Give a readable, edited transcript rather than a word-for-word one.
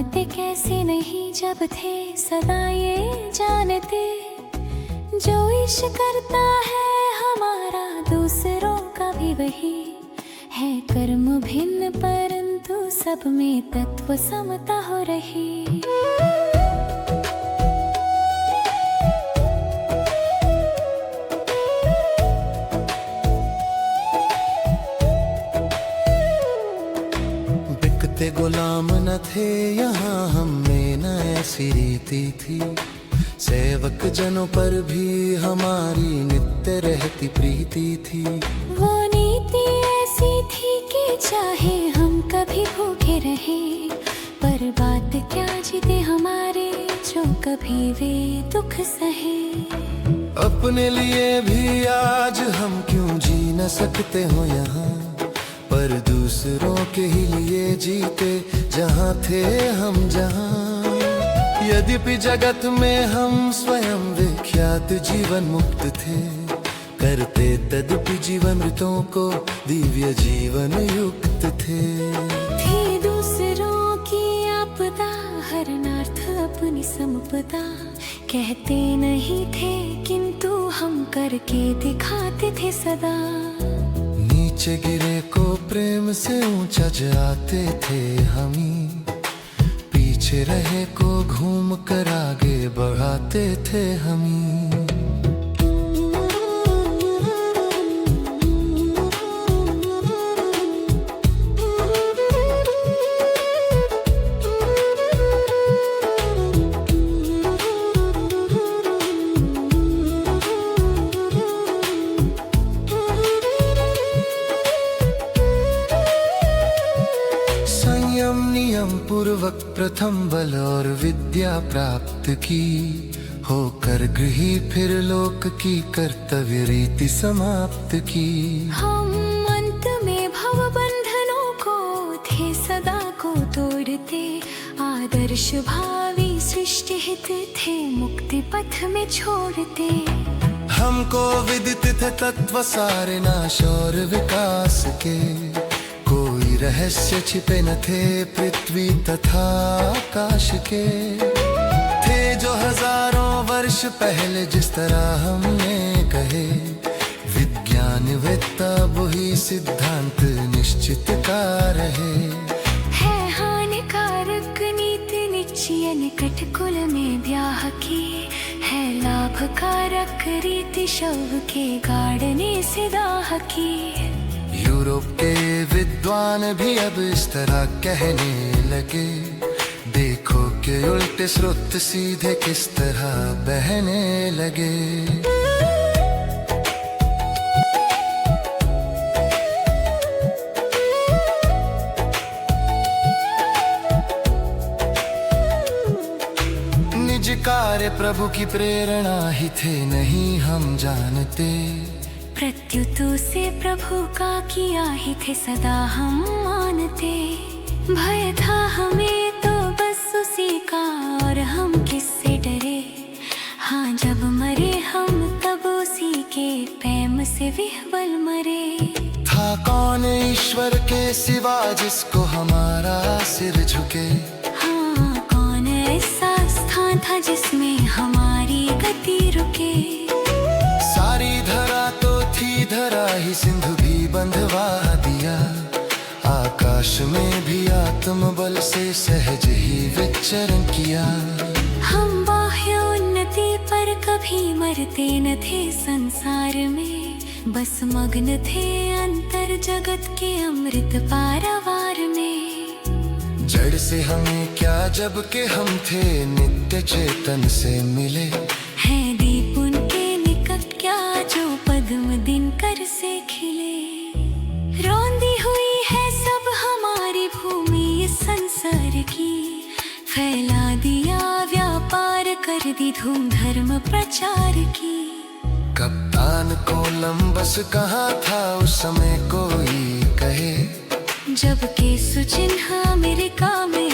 पाते कैसे नहीं जब थे सदा ये जानते। जो इश्क करता है हमारा दूसरों का भी वही है। कर्म भिन्न परंतु सब में तत्व समता हो रही। बिकते गुलाम न थे यहाँ हम में न ऐसी रीति थी। सेवक जनों पर भी हमारी नित्य रहती प्रीति थी। वो नीति ऐसी थी कि चाहे हम कभी भूखे रहे, पर बात क्या जीते हमारे जो कभी वे दुख सहे। अपने लिए भी आज हम क्यों जी न सकते हो यहाँ, पर दूसरों के ही लिए जीते जहाँ थे हम जहाँ। यद्यपि जगत में हम स्वयं विख्यात जीवन मुक्त थे, करते तदपि जीवन मृतों को दिव्य जीवन युक्त थे। थी दूसरों की आपदा हरणार्थ अपनी संपदा, कहते नहीं थे किंतु हम करके दिखाते थे सदा। नीचे गिरे को प्रेम से ऊंचा जाते थे हमी, पीछे रहे को घूम कर आगे बढ़ाते थे हमी। नियम पूर्वक प्रथम बल और विद्या प्राप्त की, होकर गृही फिर लोक की कर्तव्य रीति समाप्त की। हम अंत में भव बंधनों को थे सदा को तोड़ते, आदर्श भावी सृष्टि हित थे मुक्ति पथ में छोड़ते। हमको विदित थे तत्व सारे नाश और विकास के, कोई रहस्य छिपे न थे पृथ्वी तथा आकाश के। थे जो हजारों वर्ष पहले जिस तरह हमने कहे, विज्ञान वेत्ता वही सिद्धांत निश्चित का रहे। है हानिकारक नीति निश्चय निकट कुल में ब्याह की, है लाभकारक रीति शव के गाड़ने से दाह की। यूरोप के विद्वान भी अब इस तरह कहने लगे, देखो कि उल्टे स्रोत सीधे किस तरह बहने लगे। निज कार्य प्रभु की प्रेरणा ही थे नहीं हम जानते, प्रत्युत से प्रभु का किया ही थे सदा हम मानते। भय था हमें तो बस उसी का और हम किससे डरे। हाँ जब मरे हम तब उसी के प्रेम से विह्वल मरे। था कौन ईश्वर के सिवा जिसको हमारा सिर झुके, हाँ कौन ऐसा स्थान था जिसमें हमारी गति रुके। सारी धरा तो थी धरा ही सिंधु भी बंधवा दिया, आकाश में भी आत्म बल से सहज ही विचरण किया। हम बाह्य उन्नति पर कभी मरते न थे संसार में, बस मग्न थे अंतर जगत के अमृत पारावार में। जड़ से हमें क्या जब के हम थे नित्य चेतन से मिले, है दीप उनके निकट क्या जो पद्म दिन कर से खिले। रौंदी हुई है सब हमारी भूमि इस संसार की, फैला दिया व्यापार कर दी धूम धर्म प्रचार की। कप्तान कोलंबस कहाँ था उस समय कोई कहे, जबकि सुचिन्ह अमेरिका में